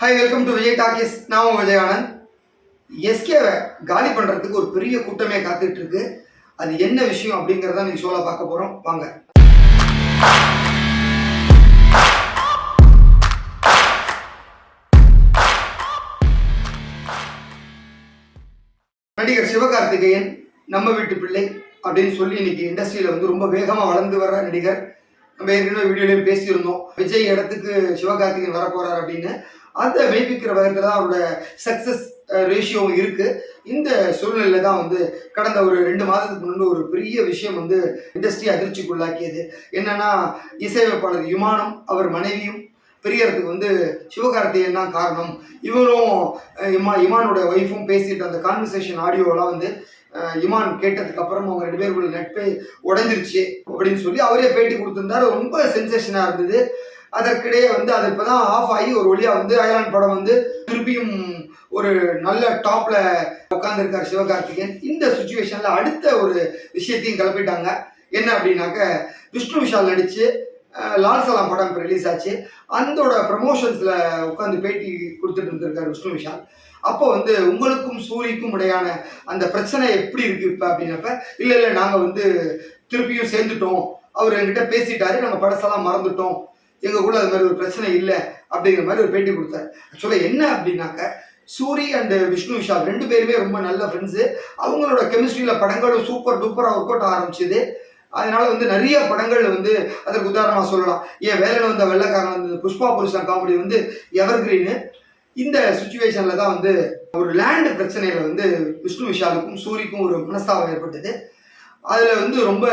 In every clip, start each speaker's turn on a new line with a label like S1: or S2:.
S1: Hi, welcome to Vijay talkies. நான் உங்கள் விஜய் ஆனந்த். எஸ்கேவை காலி பண்ணுறதுக்கு ஒரு பெரிய கூட்டமே காத்துட்டு இருக்கு. அது என்ன விஷயம் அப்படிங்கிறத நீங்கள் ஷோவில் பார்க்க போகிறோம். வாங்க. நடிகர் சிவகார்த்திகேயன் நம்ம வீட்டு பிள்ளை அப்படின்னு சொல்லி இன்னைக்கு இண்டஸ்ட்ரியில் வந்து ரொம்ப வேகமாக வளர்ந்து வர்ற நடிகர். நம்ம ஏற்கனவே வீடியோலையும் பேசியிருந்தோம், விஜய் இடத்துக்கு சிவகார்த்திகேயன் வரப்போறார் அப்படின்னு. அந்த மெய்ப்பிக்கிற வகையில் தான் அவரோட சக்ஸஸ் ரேஷியோவும் இருக்குது. இந்த சூழ்நிலையில் தான் வந்து கடந்த ஒரு 2 மாதத்துக்கு முன்பு ஒரு பெரிய விஷயம் வந்து இண்டஸ்ட்ரி அதிர்ச்சிக்குள்ளாக்கியது. என்னன்னா, இசையமைப்பாளர் இமானும் அவர் மனைவியும் பெரியறதுக்கு வந்து சிவகார்த்திகேயன் தான் காரணம். இவரும் இமானோட ஒய்ஃபும் பேசிட்டு அந்த கான்வர்சேஷன் ஆடியோலாம் வந்து இமான் கேட்டதுக்கு அப்புறம் அவங்க 2 பேருக்குள்ள நட்பே உடஞ்சிருச்சு அப்படின்னு சொல்லி அவரே பேட்டி கொடுத்திருந்தாரு. ரொம்ப சென்சேஷனாக இருந்தது. அதற்கிடையே வந்து அது இப்போதான் ஆஃப் ஆகி ஒரு வழியாக வந்து அயலான் படம் வந்து திருப்பியும் ஒரு நல்ல டாப்ல உட்காந்துருக்கார் சிவகார்த்திகேயன். இந்த சுச்சுவேஷன்ல அடுத்த ஒரு விஷயத்தையும் கிளப்பிட்டாங்க. என்ன அப்படின்னாக்க, விஷ்ணு விஷால் நடிச்சு லால் சலாம் படம் இப்போ ரிலீஸ் ஆச்சு. அதோட ப்ரமோஷன்ஸில் உட்காந்து பேட்டி கொடுத்துட்டு இருந்திருக்காரு விஷ்ணு விஷால். அப்போ வந்து உங்களுக்கும் சூரிக்கும் இடையான அந்த பிரச்சனை எப்படி இருக்கு இப்போ அப்படின்னப்ப, இல்லை நாங்கள் வந்து திருப்பியும் சேர்ந்துட்டோம், அவர் என்கிட்ட பேசிட்டாரு, நாங்கள் படசெல்லாம் மறந்துட்டோம், எங்களுக்குள்ள அது மாதிரி ஒரு பிரச்சனை இல்லை அப்படிங்கிற மாதிரி ஒரு பேட்டி கொடுத்தாரு. ஆக்சுவலாக என்ன அப்படின்னாக்க, சூரி அண்ட் விஷ்ணு விஷால் 2 பேருமே ரொம்ப நல்ல ஃப்ரெண்ட்ஸு. அவங்களோட கெமிஸ்ட்ரியில் படங்களும் சூப்பர் டூப்பராக ஒர்க் அவுட் ஆரம்பிச்சுது. அதனால வந்து நிறைய படங்கள் வந்து அதற்கு உதாரணமாக சொல்லலாம். ஏன் வேலையில் வந்த வெள்ளைக்காரன் வந்து புஷ்பா புருஷன் காமெடி வந்து எவர்கிரீனு. இந்த சுச்சுவேஷனில் தான் வந்து ஒரு லேண்ட் பிரச்சனையில் வந்து விஷ்ணு விஷாலுக்கும் சூரிக்கும் ஒரு மனஸ்தாபம் ஏற்பட்டது. அதில் வந்து ரொம்ப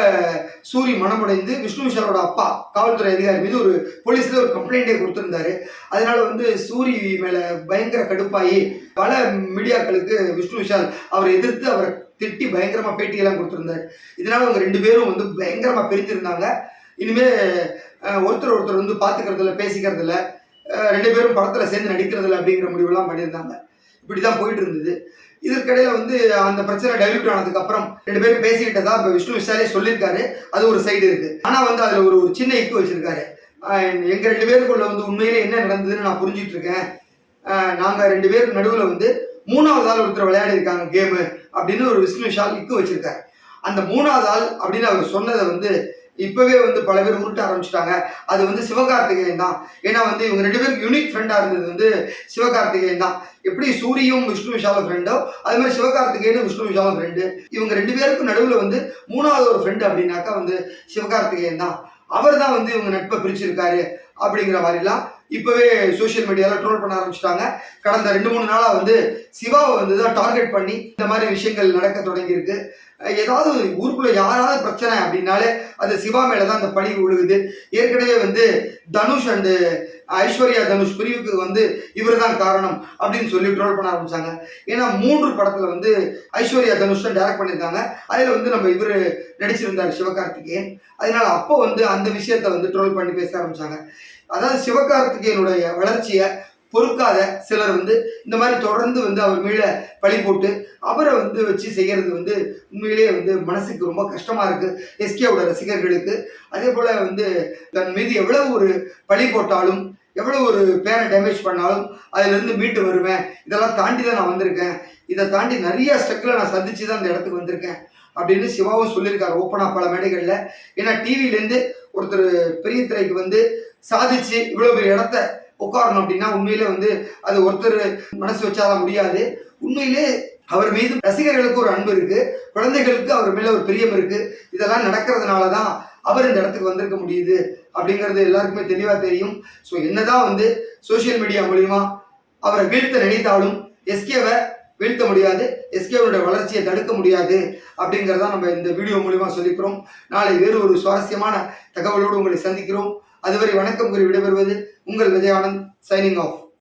S1: சூரி மனமுடைந்து விஷ்ணு விஷாலோட அப்பா காவல்துறை அதிகாரி மீது ஒரு போலீஸில் ஒரு கம்ப்ளைண்ட்டே கொடுத்துருந்தாரு. அதனால வந்து சூரி மேலே பயங்கர கடுப்பாகி பல மீடியாக்களுக்கு விஷ்ணு விஷால் அவரை எதிர்த்து அவரை திட்டி பயங்கரமாக பேட்டியெல்லாம் கொடுத்துருந்தாரு. இதனால அவங்க 2 பேரும் வந்து பயங்கரமாக பிரித்திருந்தாங்க. இனிமேல் ஒருத்தர் வந்து பார்த்துக்கிறதுல பேசிக்கிறதுல 2 பேரும் படத்தில் சேர்ந்து நடிக்கிறதில்ல அப்படிங்கிற முடிவுலாம் பண்ணியிருந்தாங்க. இப்படி தான் போயிட்டு இருந்தது. இதற்கிடையில் வந்து அந்த பிரச்சனை டைல்யூட் ஆனதுக்கு அப்புறம் 2 பேரும் பேசிக்கிட்டதா இப்போ விஷ்ணு விஷாலே சொல்லியிருக்காரு. அது ஒரு சைடு இருக்கு. ஆனால் வந்து அதில் ஒரு சின்ன இக்கு வச்சிருக்காரு. எங்கள் 2 பேருக்குள்ள வந்து உண்மையிலே என்ன நடந்ததுன்னு நான் புரிஞ்சிட்டு இருக்கேன். நாங்கள் 2 பேருக்கு நடுவில் வந்து 3வது ஆள் ஒருத்தர் விளையாடி இருக்காங்க கேமு அப்படின்னு ஒரு விஷ்ணு விஷால் இக்கு வச்சிருக்காரு. அந்த 3வது ஆள் அப்படின்னு அவர் சொன்னதை வந்து இப்பவே வந்து பல பேர் உருட்ட ஆரம்பிச்சிட்டாங்க. அது வந்து சிவகார்த்திகேயன் தான். ஏன்னா வந்து இவங்க 2 பேருக்கு யூனிக் ஃப்ரெண்டாக இருந்தது வந்து சிவகார்த்திகேயன் தான். எப்படி சூரியும் விஷ்ணு விஷாலும் ஃப்ரெண்டோ அது மாதிரி சிவகார்த்திகேயனும் விஷ்ணு விஷாலும் ஃப்ரெண்டு. இவங்க 2 பேருக்கும் நடுவில் வந்து 3வது ஒரு ஃப்ரெண்டு அப்படின்னாக்கா வந்து சிவகார்த்திகேயன் தான். அவர் தான் வந்து இவங்க நட்பை பிரிச்சிருக்காரு அப்படிங்கிற மாதிரிலாம் இப்போவே சோஷியல் மீடியாவில் ட்ரோல் பண்ண ஆரம்பிச்சிட்டாங்க. கடந்த 2-3 நாளாக வந்து சிவாவை வந்து தான் டார்கெட் பண்ணி இந்த மாதிரி விஷயங்கள் நடக்க தொடங்கியிருக்கு. ஏதாவது ஊருக்குள்ளே யாராவது பிரச்சனை அப்படின்னாலே அது சிவா மேலே தான் அந்த பழி விழுகுது. ஏற்கனவே வந்து தனுஷ் அண்டு ஐஸ்வர்யா தனுஷ் பிரிவுக்கு வந்து இவர் தான் காரணம் அப்படின்னு சொல்லி ட்ரோல் பண்ண ஆரம்பிச்சாங்க. ஏன்னா 3 படத்தில் வந்து ஐஸ்வர்யா தனுஷ் தான் டைரக்ட் பண்ணியிருக்காங்க. அதில் வந்து நம்ம இவர் நடிச்சிருந்தார் சிவகார்த்திகேயன். அதனால அப்போ வந்து அந்த விஷயத்தை வந்து ட்ரோல் பண்ணி பேச ஆரம்பிச்சாங்க. அதாவது சிவகார்த்திகேயனுடைய வளர்ச்சியை பொறுக்காத சிலர் வந்து இந்த மாதிரி தொடர்ந்து வந்து அவர் மேலே பழி போட்டு அவரை வந்து வச்சு செய்கிறது வந்து உண்மையிலேயே வந்து மனசுக்கு ரொம்ப கஷ்டமாக இருக்குது எஸ்கேவோட ரசிகர்களுக்கு. அதே போல் வந்து தன் மீது எவ்வளோ ஒரு பழி போட்டாலும் எவ்வளோ ஒரு பேரை டேமேஜ் பண்ணாலும் அதிலிருந்து மீட்டு வருவேன், இதெல்லாம் தாண்டி தான் நான் வந்திருக்கேன், இதை தாண்டி நிறைய ஸ்டெக்கில் நான் சந்திச்சு தான் இந்த இடத்துக்கு வந்திருக்கேன் அப்படின்னு சிவாவும் சொல்லியிருக்காரு ஓப்பனாக பல மேடைகளில். ஏன்னா டிவிலேருந்து ஒருத்தர் பெரிய திரைக்கு வந்து சாதிச்சு இவ்வளோ பெரிய இடத்த உட்காரணும் அப்படின்னா உண்மையிலே வந்து அது ஒருத்தர் மனசு வச்சாதான் முடியாது. உண்மையிலே அவர் மீது ரசிகர்களுக்கு ஒரு அன்பு இருக்கு, குழந்தைகளுக்கு அவர் மேல ஒரு பிரியம் இருக்கு. இதெல்லாம் நடக்கிறதுனால தான் அவர் இந்த இடத்துக்கு வந்திருக்க முடியுது அப்படிங்கிறது எல்லாருக்குமே தெளிவாக தெரியும். ஸோ என்னதான் வந்து சோசியல் மீடியா மூலியமா அவரை வீழ்த்த நினைத்தாலும் எஸ்கேவை வீழ்த்த முடியாது, எஸ்கேவனுடைய வளர்ச்சியை தடுக்க முடியாது அப்படிங்கிறதான் நம்ம இந்த வீடியோ மூலியமா சொல்லிக்கிறோம். நாளை வேறு ஒரு சுவாரஸ்யமான தகவலோடு உங்களை சந்திக்கிறோம். அதுவரை வணக்கம் கூறி விடைபெறுவது உங்கள் விஜய் ஆனந்த், சைனிங் ஆஃப்.